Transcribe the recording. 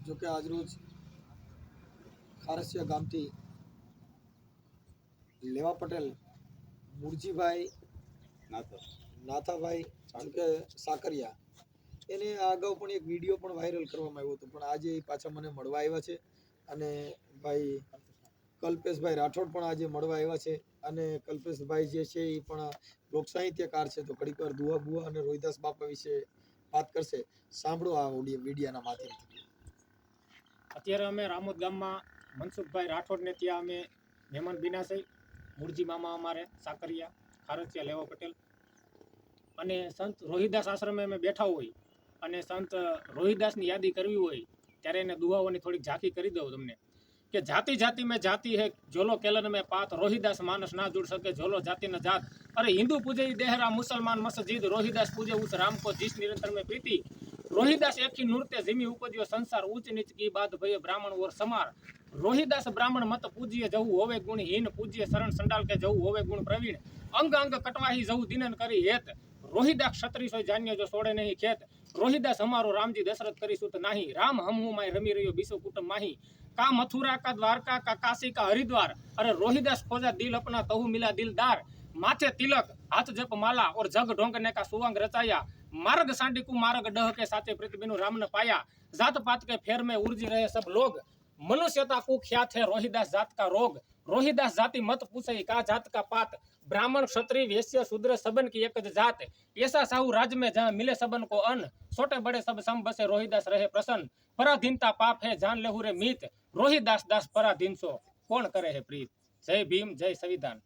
जो कि आज रोज खारसिया गाम थी लेवा पटेल मुरजी भाई नाथा भाई जो कि साकरिया એને આ અગાઉ પણ એક વિડીયો પણ વાયરલ કરવામાં આવ્યો હતો, પણ આજે એ પાછા મને મળવા આવ્યા છે અને ભાઈ કલ્પેશભાઈ રાઠોડ પણ આજે મળવા આવ્યા છે અને કલ્પેશભાઈ જે છે એ પણ લોક સાહિત્યકાર છે, તો ઘડીક વાર દુહા બુઆ અને રોહિદાસ બાપા વિશે વાત કરશે. સાંભળો આ વિડીયોના માધ્યમથી. અત્યારે અમે રામોદ ગામમાં મનસુખભાઈ રાઠોડને ત્યાં અમે મહેમાન બિના છે. મુરજી મામા અમારે સાકરિયા ખારસિયા લેવા પટેલ અને સંત રોહિદાસ આશ્રમે અમે બેઠા હોય અને સંત રોહિદાસની યાદી કરવી હોય ત્યારે એને દુઆઓની થોડીક ઝાંખી કરી દઉં તમને કે જાતિ જાતિ में जाति है झोलो केलन में पात रोहिदास मानस ना जुड़ सके झोलो जाति न जात अरे हिंदू पूजे देहरा मुसलमान मस्जिद रोहिदास पूजे उस राम को जिस निरंतर में प्रीति रोहिदास एक ही नृत्य जिमी उपज्यो संसार ऊंच नीच की बात भय ब्राह्मण और समार रोहिदास ब्राह्मण मत पूज्य जहु होवे गुणहीन पूज्य शरण संडाल के जहु होवे गुण प्रवीण अंग अंग कटवाही जहु दिनन करी हेत रोहिदास क्षत्रिय सोय जान्य जो सोड़े नहीं खेत रोहिदास हमारो रामजी दशरथ करी सुत नाही राम हम हूँ माय रमी रहियो बीसो कुटुंब माही का मथुरा का द्वारका का काशी का हरिद्वार अरे रोहिदास खोजा दिल अपना तहु मिला दिलदार माथे तिलक हाथ जप माला और जग ढोंगने का सुवंग रचाया मार्ग सांडिकु मार्ग डह के साथे प्रतिबिनु राम न पाया जात पात के फेर में उर्जी रहे सब लोग मनुष्यता कुख्यात है रोहिदास जात का रोग रोहिदास जाति मत पूछे का जात का पात ब्राह्मण क्षत्रिय वैश्य शूद्र सबन की एक जात ऐसा साहू राज्य में जहाँ मिले सबन को अन्न छोटे बड़े सब सम बसे रोहिदास रहे प्रसन्न पराधीनता पाप है जान लेहू रे मीत रोहिदास दास पराधीन सो कौन करे है प्रीत। जय भीम जय संविधान।